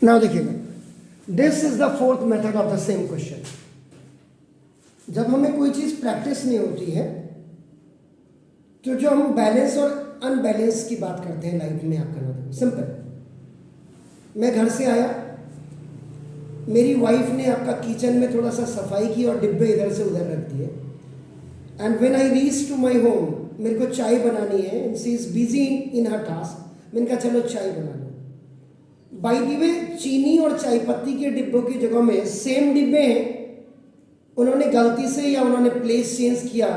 Now देखिएगा, this is the fourth method of the same question. जब हमें कोई चीज प्रैक्टिस नहीं होती है तो जो हम बैलेंस और अनबैलेंस की बात करते हैं लाइफ में, आप करना देखो सिंपल। मैं घर से आया, मेरी वाइफ ने आपका किचन में थोड़ा सा सफाई की और डिब्बे इधर से उधर रख दिए। And when I reach to my home, मेरे को चाय बनानी है and she is busy in her task. मैंने कहा चलो चाय बना लो। बाय द वे, चीनी और चाय पत्ती के डिब्बों की जगह में सेम डिब्बे हैं, उन्होंने गलती से या उन्होंने प्लेस चेंज किया,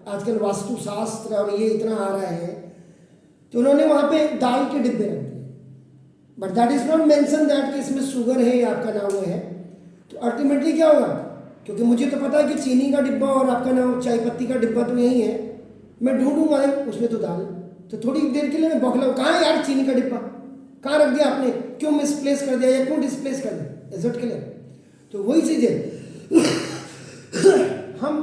आजकल वास्तुशास्त्र और ये इतना आ रहा है, तो उन्होंने वहां पे दाल के डिब्बे रख दिए। But that is not mention that कि इसमें शुगर है या आपका नाम है। तो अल्टीमेटली क्या होगा, क्योंकि मुझे तो पता है कि चीनी का डिब्बा और आपका नाम चाय पत्ती का डिब्बा तो यही है, मैं ढूंढूंगा उसमें तो दाल। तो थोड़ी देर के लिए मैं बौखलाऊं, कहाँ है यार चीनी का डिब्बा, कहाँ रख दिया आपने, क्यों मिसप्लेस कर दिया या क्यों डिस्प्लेस कर दिया। Is it clear? तो वही चीज है हम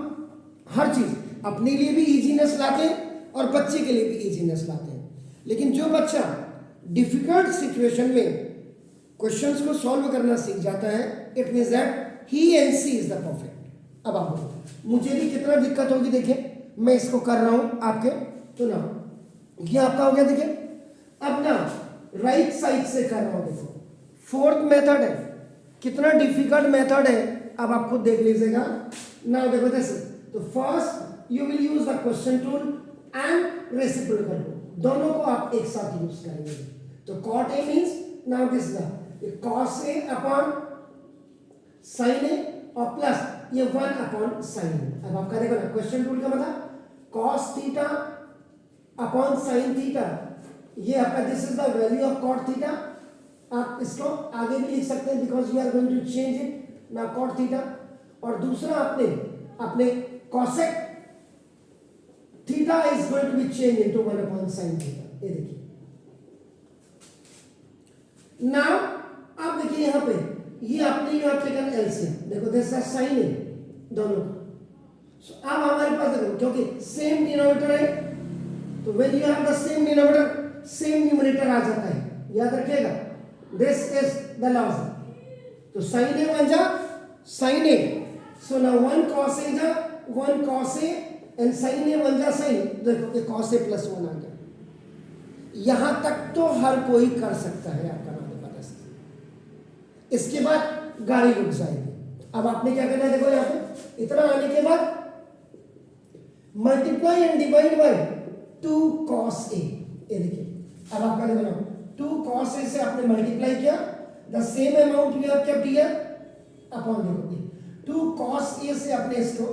हर चीज अपने लिए भी इजीनेस लाते हैं और बच्चे के लिए भी इजीनेस लाते हैं। लेकिन जो बच्चा डिफिकल्ट सिचुएशन में क्वेश्चंस को सॉल्व करना सीख जाता है, it means that he and she is the perfect. अब आप मुझे भी कितना दिक्कत होगी, देखिए मैं इसको कर रहा हूं आपके, तो ना ये आपका हो गया। देखिए अब ना राइट साइड से कर रहा हूं, देखो फोर्थ मेथड है, कितना डिफिकल्ट मेथड है, अब आप खुद देख लीजिएगा। ना देखो जैसे, तो first you will use the question tool and reciprocal tool, दोनों को आप एक साथ यूज करेंगे। तो cot A means now this the cos A upon sine A और प्लस ये 1 अपॉन साइन ए। अब आपका देखो ना क्वेश्चन टूल का मतलब cos theta upon sine theta, ये आपका this is the value of cot theta. आप इसको आगे भी लिख सकते हैं because you are going to change it ना कॉट थीटा। और दूसरा अपने cosec theta is going to be change into 1 upon sine theta. ये देखिए नाउ आप देखिए यहां पे ये आपने यू हैव टेकन एलसीएम, देखो दिस इज साइन ए दोनों का। सो अब हमारे पास देखो क्योंकि सेम डिनोमिनेटर है, तो when you have the same denominator same numerator आ जाता है, याद रखिएगा। This is the logic. तो साइन ए बन जा sine A, so now 1 cos A जा 1 cos A and sine A बन जा साइन, देखो ये cos ए प्लस 1 आ गया। यहां तक तो हर कोई कर सकता है, आपका नाम पता है। इसके बाद गाड़ी रुक जाएगी। अब आपने क्या करना है, देखो यहां पे इतना आने के बाद multiply and divide by 2 cos ए। ये देखिए अब आपका देखो 2 cos ए से आपने मल्टीप्लाई किया, the same amount you have kept here upon देखो 2 cos ए से आपने इसको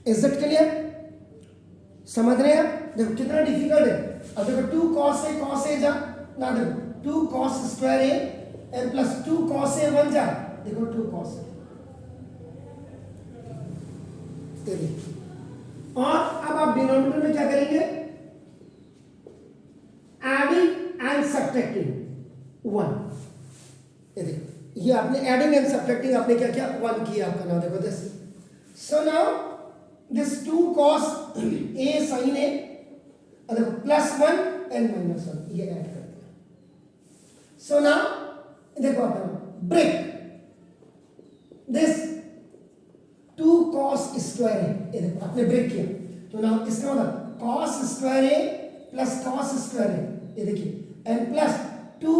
इज इट क्लियर? समझ रहे हैं आप? देखो कितना डिफिकल्ट है। अब देखो 2 cos ए जा ना, देखो 2 cos square A and plus 2 cos ए बन जा, देखो 2 cos ए। और अब आप डिनोमिनेटर में क्या करेंगे, एडिंग एंड सब्ट्रैक्टिंग 1। ये देखो ये आपने एडिंग एंड सब्ट्रैक्टिंग आपने क्या किया, 1 किया आपका नाम देखो this. So now this 2 cos a sin a देखो प्लस 1 एंड माइनस 1 ये ऐड कर दिया। सो नाउ देखो आपका break this 2 cos square a, ये देखो आपने ब्रेक किया, तो नाउ इसका मतलब cos square a plus cos square a, ये देखिए and plus 2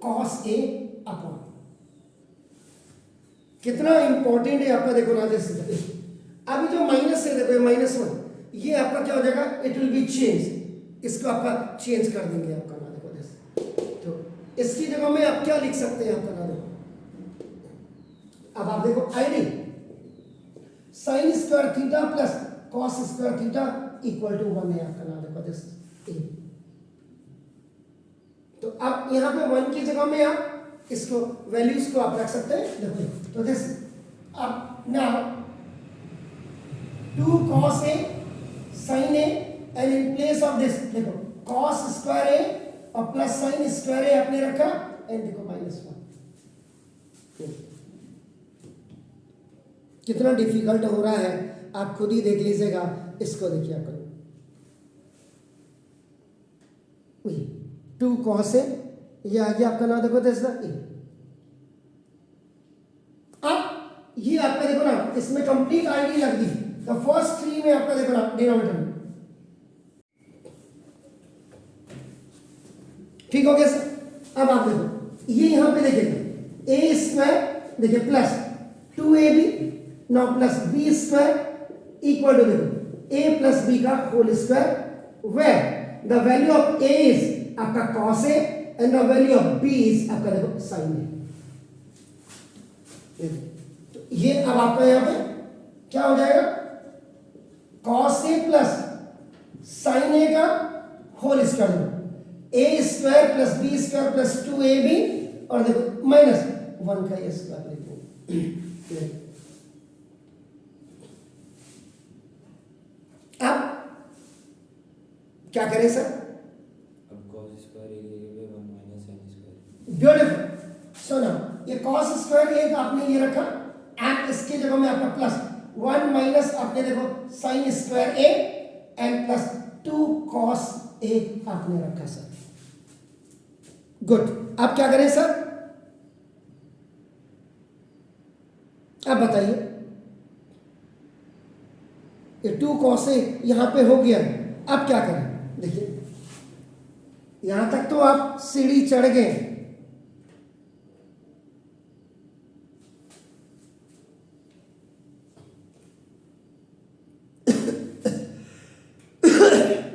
cos a upon, कितना इंपॉर्टेंट है आपका देखो ना। जैसे अभी जो माइनस है देखो -1, ये आपका क्या हो जाएगा, इट विल बी चेंज, इसको आपका चेंज कर देंगे आपका ना देखो जैसे। तो इसकी जगह में आप क्या लिख सकते हैं आपका ना देखो, अब आप देखो ID sine square theta plus cos square theta equal to 1 है आपका ना देखो दिस ए। तो अब यहां पे 1 की जगह में आप इसको वैल्यूज को आप रख सकते हैं देखो। तो दिस अब now 2 cos a sin a and in place of this देखो cos स्क्वायर a और प्लस sin स्क्वायर a आपने रखा एंड देखो -1। कितना डिफिकल्ट हो रहा है आप खुद ही देख लीजिएगा। इसको देखिए आप 2 cos A, ये आ गया आपका नाम देखो दिस द ए। अब ये आपका देखो ना इसमें कंप्लीट आईडी लग दी, तो फर्स्ट 3 में आपका देखो ना डिनोमिनेटर में, ठीक हो गया सर। अब आप देखो ये यहां पे देखिएगा ए स्क्वायर देखिए plus 2ab now plus B square equal to देखो a प्लस बी का whole square, where the value of a is आपका cos a and the value of b is आपका देखो sin a। तो ये अब आपका यहां पे क्या हो जाएगा, cos a plus sin a का whole square, a square plus b square plus 2ab और देखो माइनस 1 का स्क्वायर लिखो। अब क्या करें सर, अब cos स्क्वायर a की जगह पे 1 माइनस sin स्क्वायर। ब्यूटीफुल। सो ना ये cos स्क्वायर ए तो आपने ये रखा एंड इसके जगह में आपका प्लस 1 माइनस आपने देखो sin square A and plus 2 cos ए आपने रखा सर। गुड। अब क्या करें सर, अब बताइए ये 2 cos ए यहां पे हो गया, अब क्या करें, देखिए यहां तक तो आप सीढ़ी चढ़ गए,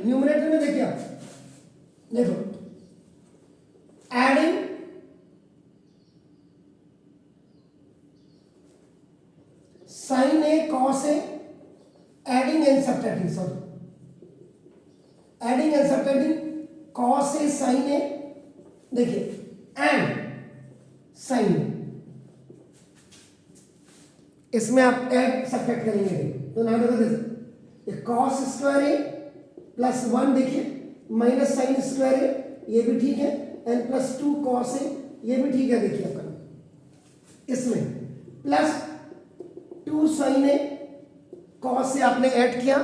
न्यूमरेटर में देखिए आप देखो adding sin a cos a, adding and subtracting, sorry adding and subtracting cos a sin a देखिए एंड sin a, इसमें आप ऐड सब्ट्रैक्ट करेंगे तो नाम देखो ये cos स्क्वायर a प्लस 1 देखिए माइनस sin स्क्वायर a, ये भी ठीक है एंड प्लस 2 cos a, ये भी ठीक है। देखिए आपका इसमें प्लस 2 sin a cos से आपने ऐड किया,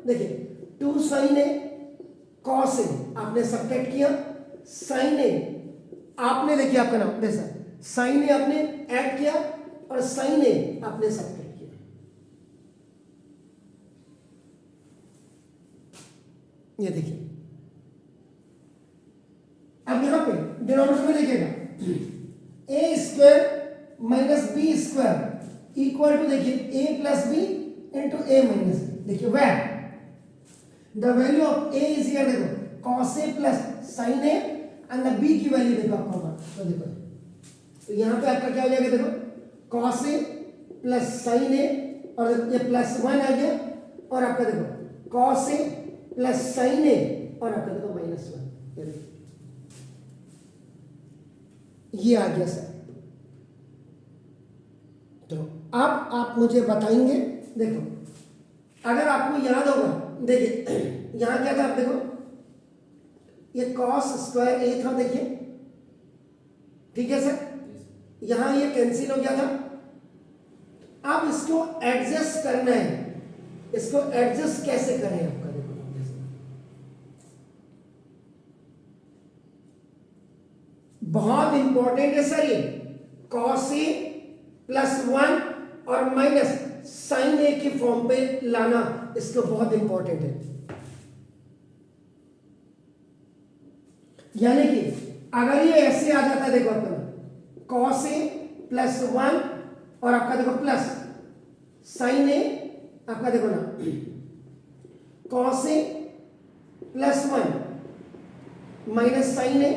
देखिए 2 sin a cos a आपने सब्ट्रैक्ट किया, sin a आपने देखिए आपका नाम जैसा sin a आपने ऐड किया और sin a आपने सब्ट्रैक्ट किया। ये देखिए अब यहां पे डिनोमिनेटर में देखिएगा a square minus B square equal to देखिए a plus B into a minus B, देखिए where the value of a is here देखो cos a plus sin a and the b की वैल्यू देखो आपका तो देखो तो यहां पे आपका क्या हो जाएगा देखो cos a plus sin a और ये प्लस 1 आ गया और आपका देखो cos a plus sin a और आपका देखो माइनस 1, ये देखिए ये आ गया सर। तो अब आप मुझे बताएंगे, देखो अगर आपको याद होगा देखिए यहां क्या था, आप देखो ये cos स्क्वायर a था देखिए, ठीक है सर, यहां ये कैंसिल हो गया था। अब इसको एडजस्ट करना है, इसको एडजस्ट कैसे करें आपका देखो बहुत इंपॉर्टेंट है सर ये cos a प्लस 1 और माइनस sin a के फॉर्म पे लाना, इसको बहुत इंपॉर्टेंट है। यानी कि अगर ये ऐसे आ जाता है देखो अपना cos a प्लस 1 और आपका देखो प्लस sin a, आपका देखो ना cos a plus 1 minus sin a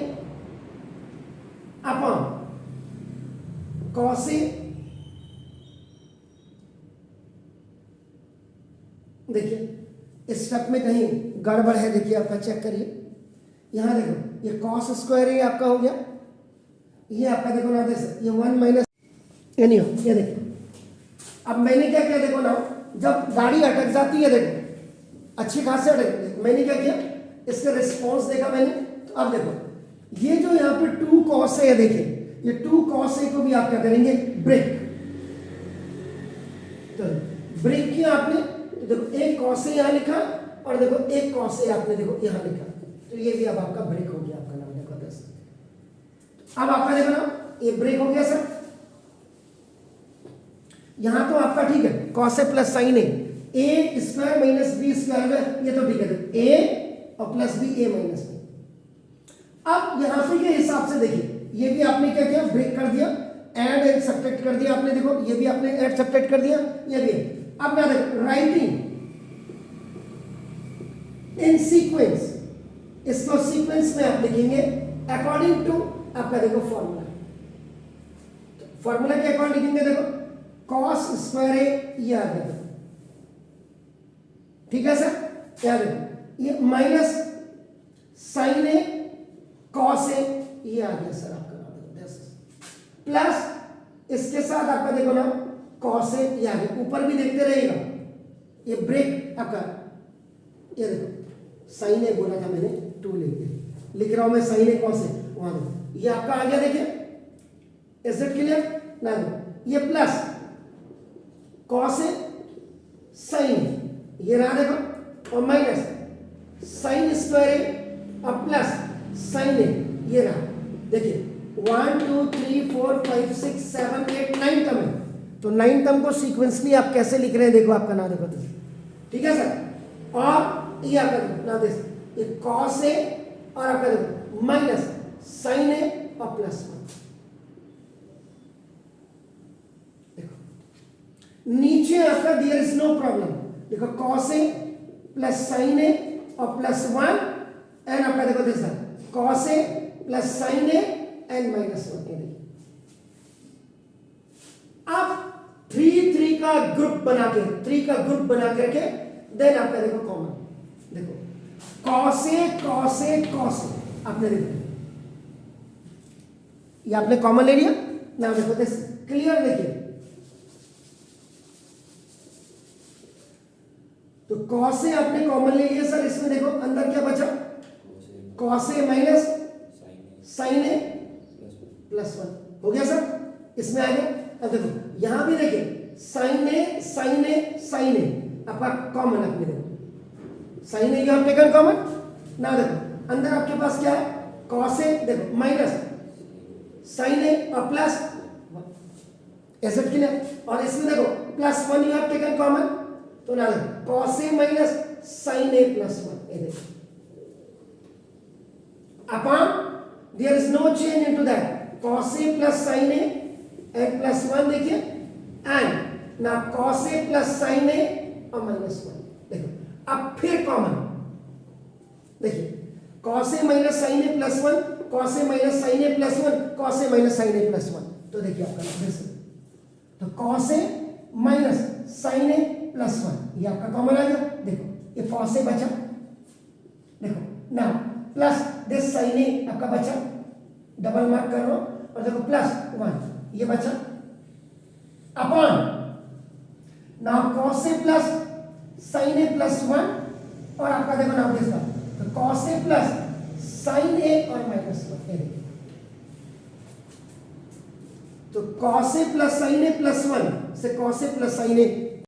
upon cos a, देखिए इस स्टेप में कहीं गड़बड़ है, देखिए आपका चेक करिए यहां देखो ये cos स्क्वायर a आपका हो गया, ये आपका देखो ना ये 1 माइनस यानी ये देखो अब मैंने क्या किया देखो ना, जब गाड़ी अटक जाती है देखो अच्छी खासी अटक, मैंने क्या किया इसका रिस्पॉन्स देखा मैंने, तो अब देखो ये जो यहाँ पे 2 cos a है देखिए ये 2 cos a को भी आप क्या करेंगे ब्रेक, तो ब्रेक किया आपने, तो देखो एक cos a यहाँ लिखा और देखो एक cos a आपने देखो यहाँ लिखा, तो ये भी अब आपका ब्रेक हो गया आपका नाम देखो अब आपका देखो ना ये ब्रेक हो गया सर, यहां तो आपका ठीक है cos A plus sign A square minus B square, ये तो ठीक है, ए और प्लस बी ए माइनस बी। अब यहां पे के हिसाब से देखिए, ये भी आपने क्या किया, ब्रेक कर दिया, ऐड एंड सब्ट्रैक्ट कर दिया आपने, देखो ये भी आपने ऐड सब्ट्रैक्ट कर दिया, ये भी। अब क्या देखो, राइटिंग इन सीक्वेंस, इसको सीक्वेंस में आप लिखेंगे अकॉर्डिंग टू आपका देखो फॉर्मूला, फॉर्मूला के अकॉर्डिंग लिखेंगे, देखो कॉस स्क्वायर ए ये आ गया, ठीक है सर, क्या देखो ये minus sine A cos A ये आ गया सर आपका, प्लस इसके साथ आपका देखो ना कॉस ए ये आ गया, ऊपर भी देखते रहिएगा, ये ब्रेक आपका, ये देखो साइन ए बोला था मैंने 2 लिख रहा हूं मैं, साइन ए कॉस ए वहां देखो ये आपका आ गया, देखिए इज इट क्लियर ना, ये प्लस कॉस ए साइन ये रहा देखो, और माइनस साइन स्क्वायर ए और प्लस साइन ए ये रहा, देखिए 1 2 3 4 5 6 7 8 9 टर्म है, तो 9 टर्म को सीक्वेंसली आप कैसे लिख रहे हैं, देखो आपका ना देखो, ठीक है सर, और ये आपका ना देखो ये कॉस ए और आपका देखो माइनस साइन ए और प्लस 1, देखो नीचे आपका देयर इज नो प्रॉब्लम, देखो cos A plus sign A और प्लस 1 एंड आपका देखो this cos A plus sign A and minus 1, ये देखिए। अब 3 का ग्रुप बना के, 3 का ग्रुप बना करके देन आपका देखो कॉमन, देखो cos A cos A cos A आपने देखो, ये आपने कॉमन ले लिया ना, देखो दिस क्लियर, देखिए तो कॉस ए आपने कॉमन ले लिया सर, इसमें देखो अंदर क्या बचा, cos A minus sine A plus 1 हो गया सर, इसमें आ गया। अब देखो यहां भी देखिए sine A sine A sine A आपका कॉमन, आपने देखो sine A you have taken common ना, देखो अंदर आपके पास क्या है, कॉस ए देखो माइनस साइन ए और प्लस 1 ऐसे क्लियर, और इसमें देखो plus 1 you have taken common, तो ना cos A minus sine A plus 1, ये देखो upon there is no change into that, cos a plus sin a and plus 1 देखिए, एंड ना cos a plus sin a और minus 1, देखो अब फिर कॉमन, देखिए cos a minus sin a plus 1, cos a minus sin a plus 1, cos a minus sin a plus 1, तो देखिए आपका तो cos a minus sin a plus 1 ये आपका कॉमन आ गया, देखो ये cos a बचा, देखो ना प्लस दिस sin a आपका बचा, डबल मार्क कर लो, और देखो प्लस 1 ये बचा, upon now cos a plus sin a plus 1, और आपका देखो नाउ दिस तो cos a plus sin a और माइनस 1, ये देखिए तो cos a plus sin a plus 1 से cos a plus sin a